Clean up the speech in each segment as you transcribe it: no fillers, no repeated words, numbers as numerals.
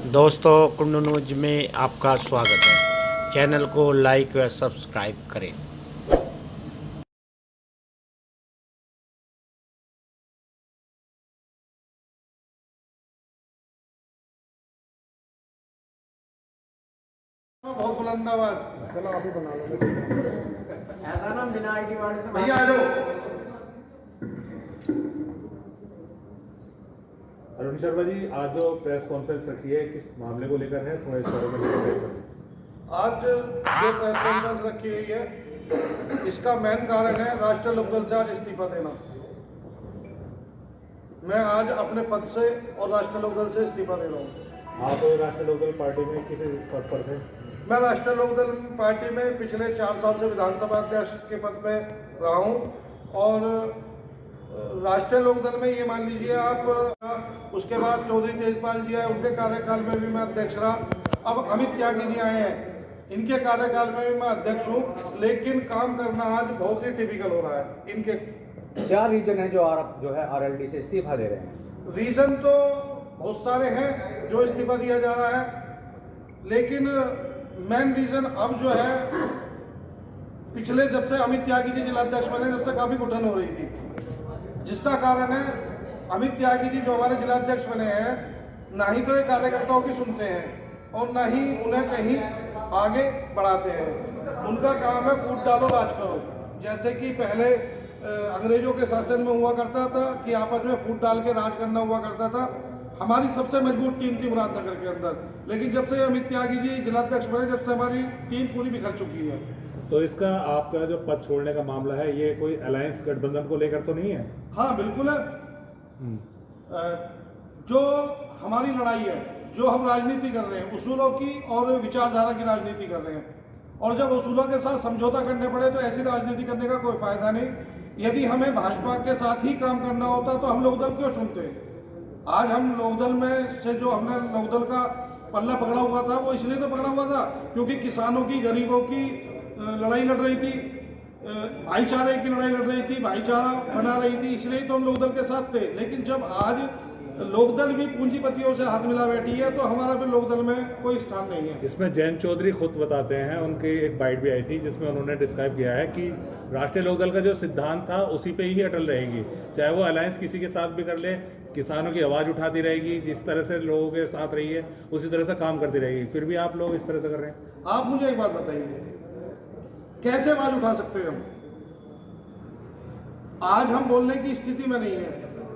दोस्तों, कुंडू न्यूज में आपका स्वागत है। चैनल को लाइक व सब्सक्राइब करें। बहुत बुलंद आवाज। चलो आप ही बना लो। ऐसा ना बिना आईडी वाले से भैया आ जाओ। अरुण शर्मा जी, आज जो प्रेस कॉन्फ्रेंस रखी है किस मामले को लेकर है, थोड़ा इस बारे में डिस्क्राइब करें। आज जो प्रेस कॉन्फ्रेंस रखी हुई है, इसका मेन कारण है राष्ट्रीय लोकदल से आज इस्तीफा देना। मैं आज अपने पद से और राष्ट्रीय लोकदल से इस्तीफा दे रहा हूँ। आप राष्ट्रीय लोकदल पार्टी में किस पद पर थे? मैं राष्ट्रीय लोकदल पार्टी में पिछले 4 साल से विधानसभा अध्यक्ष के पद पे रहा हूँ और राष्ट्रीय लोकदल में ये मान लीजिए आप, उसके बाद चौधरी तेजपाल जी आए, उनके कार्यकाल में भी मैं अध्यक्ष रहा। अब अमित त्यागी जी आए हैं, इनके कार्यकाल में भी मैं अध्यक्ष हूँ, लेकिन काम करना आज बहुत ही टिपिकल हो रहा है। इनके क्या रीजन है जो आप जो है आरएलडी से इस्तीफा दे रहे हैं? रीजन तो बहुत सारे हैं जो इस्तीफा दिया जा रहा है, लेकिन मेन रीजन अब जो है, पिछले जब से अमित त्यागी जी जिलाध्यक्ष बने तब से काफी घुटन हो रही थी, जिसका कारण है अमित त्यागी जी जो हमारे जिलाध्यक्ष बने हैं, ना ही तो ये कार्यकर्ताओं की सुनते हैं और ना ही उन्हें कहीं आगे बढ़ाते हैं। उनका काम है फूट डालो राज करो। जैसे कि पहले अंग्रेजों के शासन में हुआ करता था कि आपस में फूट डाल के राज करना हुआ करता था। हमारी सबसे मजबूत टीम थी मुरादनगर के अंदर, लेकिन जब से अमित त्यागी जी जिलाध्यक्ष बने, जब से हमारी टीम पूरी बिखर चुकी है। तो इसका आपका जो पद छोड़ने का मामला है, ये कोई अलायंस गठबंधन को लेकर तो नहीं है? हाँ बिल्कुल है। जो हमारी लड़ाई है, जो हम राजनीति कर रहे हैं, उसूलों की और विचारधारा की राजनीति कर रहे हैं, और जब उसूलों के साथ समझौता करने पड़े तो ऐसी राजनीति करने का कोई फायदा नहीं। यदि हमें भाजपा के साथ ही काम करना होता तो हम लोकदल क्यों चुनते? आज हम लोकदल में से जो हमने लोकदल का पल्ला पकड़ा हुआ था, वो इसलिए तो पकड़ा हुआ था क्योंकि किसानों की, गरीबों की लड़ाई लड़ रही थी, भाईचारे की लड़ाई लड़ रही थी, भाईचारा बना रही थी, इसलिए तो हम लोकदल के साथ थे। लेकिन जब आज लोकदल भी पूंजीपतियों से हाथ मिला बैठी है तो हमारा फिर लोकदल में कोई स्थान नहीं है। इसमें जयंत चौधरी खुद बताते हैं, उनकी एक बाइट भी आई थी जिसमें उन्होंने डिस्क्राइब किया है कि राष्ट्रीय लोकदल का जो सिद्धांत था उसी पे ही अटल रहेगी, चाहे वो अलायंस किसी के साथ भी कर ले, किसानों की आवाज़ उठाती रहेगी, जिस तरह से लोगों के साथ रही है उसी तरह से काम करती रहेगी। फिर भी आप लोग इस तरह से कर रहे हैं। आप मुझे एक बात बताइए, कैसे आवाज उठा सकते हैं हम? आज हम बोलने की स्थिति में नहीं है,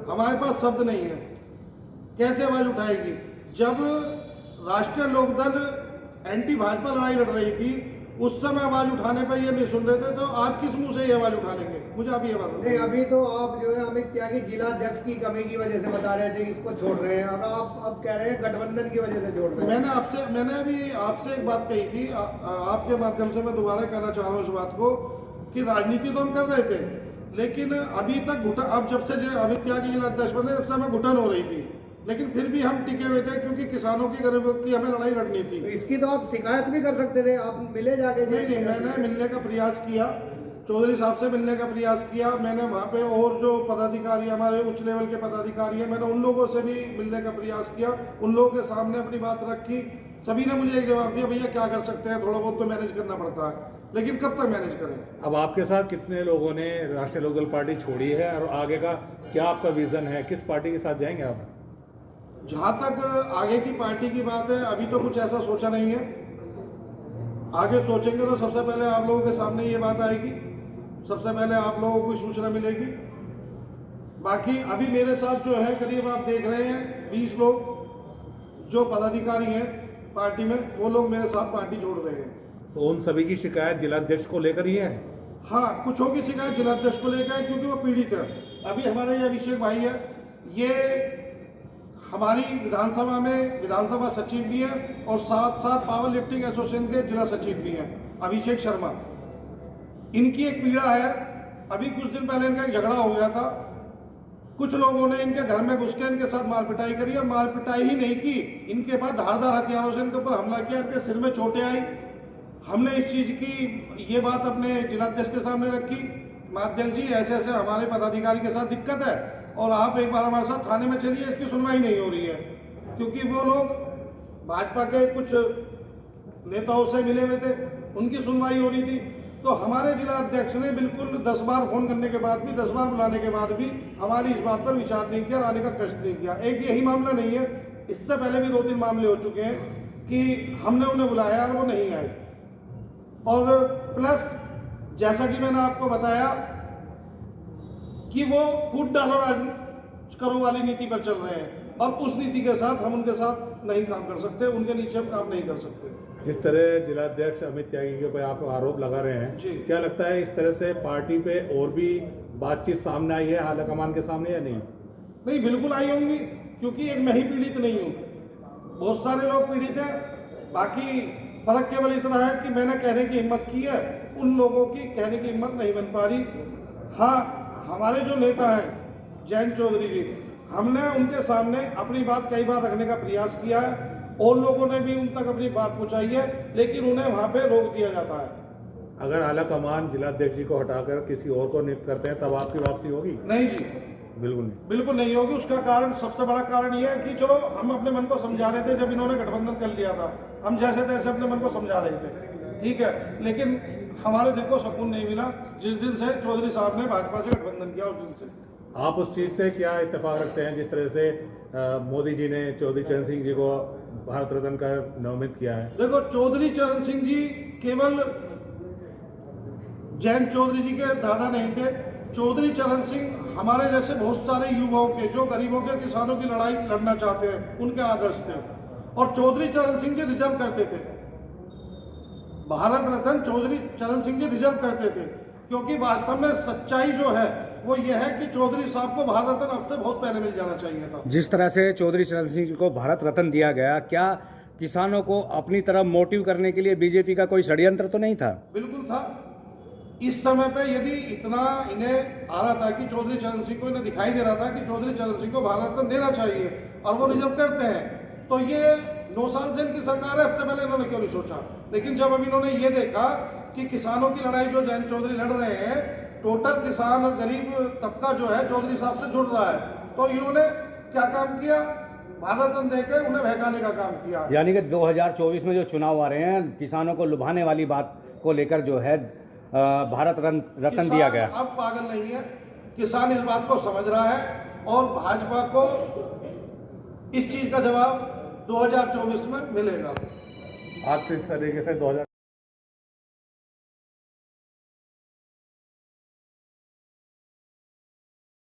हमारे पास शब्द नहीं है, कैसे आवाज उठाएगी? जब राष्ट्रीय लोकदल एंटी भाजपा लड़ाई लड़ रही थी, उस समय आवाज उठाने पर ये नहीं सुन रहे थे, तो आज किस मुंह से ये आवाज उठा लेंगे? मुझे आप ये बात नहीं, अभी तो आप जो है अमित त्यागी जिलाध्यक्ष की कमी की वजह से बता रहे थे कि इसको छोड़ रहे हैं, और आप अब कह रहे हैं गठबंधन की वजह से छोड़ रहे हैं। मैंने अभी आपसे एक बात कही थी, आपके माध्यम से मैं दोबारा कहना चाह रहा हूँ इस बात को, कि राजनीति तो हम कर रहे थे, लेकिन अभी तक घुटन, अब जब से अमित त्यागी जिलाध्यक्ष बने तब से हमें घुटन हो रही थी, लेकिन फिर भी हम टिके हुए थे क्योंकि किसानों की, गरीबों की हमें लड़ाई लड़नी थी। तो इसकी तो आप शिकायत भी कर सकते थे, आप मिले जाके। नहीं, मैंने मिलने का प्रयास किया, चौधरी साहब से मिलने का प्रयास किया मैंने वहाँ पे, और जो पदाधिकारी हमारे उच्च लेवल के पदाधिकारी हैं, मैंने उन लोगों से भी मिलने का प्रयास किया, उन लोगों के सामने अपनी बात रखी। सभी ने मुझे एक जवाब दिया, भैया क्या कर सकते हैं, थोड़ा बहुत तो मैनेज करना पड़ता है, लेकिन कब तक मैनेज करें? अब आपके साथ कितने लोगों ने राष्ट्रीय लोकदल पार्टी छोड़ी है और आगे का क्या आपका विजन है, किस पार्टी के साथ जाएंगे आप? जहाँ तक आगे की पार्टी की बात है, अभी तो कुछ ऐसा सोचा नहीं है। आगे सोचेंगे तो सबसे पहले आप लोगों के सामने ये बात आएगी, सबसे पहले आप लोगों को सूचना मिलेगी। बाकी अभी मेरे साथ जो है करीब आप देख रहे हैं 20 लोग जो पदाधिकारी हैं पार्टी में, वो लोग मेरे साथ पार्टी छोड़ रहे हैं। तो उन सभी की शिकायत जिलाध्यक्ष को लेकर ही है? हाँ, कुछों की शिकायत जिलाध्यक्ष को लेकर है क्योंकि वो पीड़ित है। अभी हमारे ये अभिषेक भाई है, ये हमारी विधानसभा में विधानसभा सचिव भी हैं और साथ साथ पावर लिफ्टिंग एसोसिएशन के जिला सचिव भी हैं, अभिषेक शर्मा। इनकी एक पीड़ा है। अभी कुछ दिन पहले इनका एक झगड़ा हो गया था, कुछ लोगों ने इनके घर में घुस के इनके साथ मारपिटाई करी, और मारपिटाई ही नहीं की, इनके पास धारदार हथियारों से इनके ऊपर हमला किया, इनके सिर में चोटें आई। हमने इस चीज की ये बात अपने जिलाध्यक्ष के सामने रखी, माध्यक्ष जी ऐसे ऐसे हमारे पदाधिकारी के साथ दिक्कत है और आप एक बार हमारे साथ थाने में चलिए, इसकी सुनवाई नहीं हो रही है, क्योंकि वो लोग भाजपा के कुछ नेताओं से मिले हुए थे, उनकी सुनवाई हो रही थी। तो हमारे जिला अध्यक्ष ने बिल्कुल 10 बार फोन करने के बाद भी, 10 बार बुलाने के बाद भी हमारी इस बात पर विचार नहीं किया और आने का कष्ट नहीं किया। एक यही मामला नहीं है, इससे पहले भी 2-3 मामले हो चुके हैं कि हमने उन्हें बुलाया और वो नहीं आए। और प्लस जैसा कि मैंने आपको बताया कि वो फूट डालो राज करो वाली नीति पर चल रहे हैं और उस नीति के साथ हम उनके साथ नहीं काम कर सकते, उनके नीचे हम काम नहीं कर सकते। जिस तरह जिलाध्यक्ष अमित त्यागी के ऊपर आप आरोप लगा रहे हैं, जी। क्या लगता है इस तरह से पार्टी पे और भी बातचीत सामने आई है आलाकमान के सामने या नहीं? नहीं, बिल्कुल आई होंगी, क्योंकि एक मैं ही पीड़ित नहीं हूँ, बहुत सारे लोग पीड़ित हैं। बाकी फर्क केवल इतना है कि मैंने कहने की हिम्मत की है, उन लोगों की कहने की हिम्मत नहीं बन पा रही। हाँ, हमारे जो नेता हैं जयंत चौधरी जी, हमने उनके सामने अपनी बात कई बार रखने का प्रयास किया है और लोगों ने भी उन तक अपनी बात पहुंचाई है, लेकिन उन्हें वहां पे रोक दिया जाता है। अगर आलाकमान जिलाध्यक्ष जी को हटाकर किसी और को नियुक्त करते हैं तब आपकी वापसी होगी? नहीं जी, बिल्कुल नहीं। बिल्कुल नहीं होगी। उसका कारण, सबसे बड़ा कारण ये है कि चलो हम अपने मन को समझा रहे थे जब इन्होंने गठबंधन कर लिया था, हम जैसे तैसे अपने मन को समझा रहे थे, ठीक है, लेकिन हमारे दिल को सुकून नहीं मिला जिस दिन से चौधरी साहब ने भाजपा से गठबंधन किया। उस दिन से आप उस चीज़ से क्या इत्तेफाक रखते हैं जिस तरह से मोदी जी ने चौधरी चरण सिंह जी को भारत रत्न का नामित किया है? देखो, चौधरी चरण सिंह जी केवल जयंत चौधरी जी के दादा नहीं थे। चौधरी चरण सिंह हमारे जैसे बहुत सारे युवाओं के, जो गरीबों के, किसानों की लड़ाई लड़ना चाहते हैं, उनके आदर्श थे। और चौधरी चरण सिंह जी रिजर्व करते थे, भारत रत्न चौधरी चरण सिंह जी रिजर्व करते थे, क्योंकि वास्तव में सच्चाई जो है वो ये है कि चौधरी साहब को भारत रत्न अब से बहुत पहले मिल जाना चाहिए था। जिस तरह से चौधरी चरण सिंह जी को भारत रत्न दिया गया, क्या किसानों को अपनी तरफ मोटिव करने के लिए बीजेपी का कोई षड्यंत्र तो नहीं था? बिल्कुल था। इस समय पे यदि इतना इन्हें आ रहा था कि चौधरी चरण सिंह को, इन्हें दिखाई दे रहा था कि चौधरी चरण सिंह को भारत रत्न देना चाहिए और वो रिजर्व करते हैं, तो ये 9 साल से इनकी सरकार है, सबसे पहले इन्होंने क्यों नहीं सोचा? लेकिन जब अब इन्होंने ये देखा कि किसानों की लड़ाई जो जयंत चौधरी लड़ रहे हैं, टोटल किसान और गरीब तबका जो है चौधरी साहब से जुड़ रहा है, तो इन्होंने क्या काम किया? भारत रत्न देकर उन्हें बहकाने का काम किया। यानी कि 2024 में जो चुनाव आ रहे हैं, किसानों को लुभाने वाली बात को लेकर जो है भारत रत्न दिया गया। अब पागल नहीं है, किसान इस बात को समझ रहा है और भाजपा को इस चीज का जवाब 2024 में मिलेगा। आप किस तरीके से 2000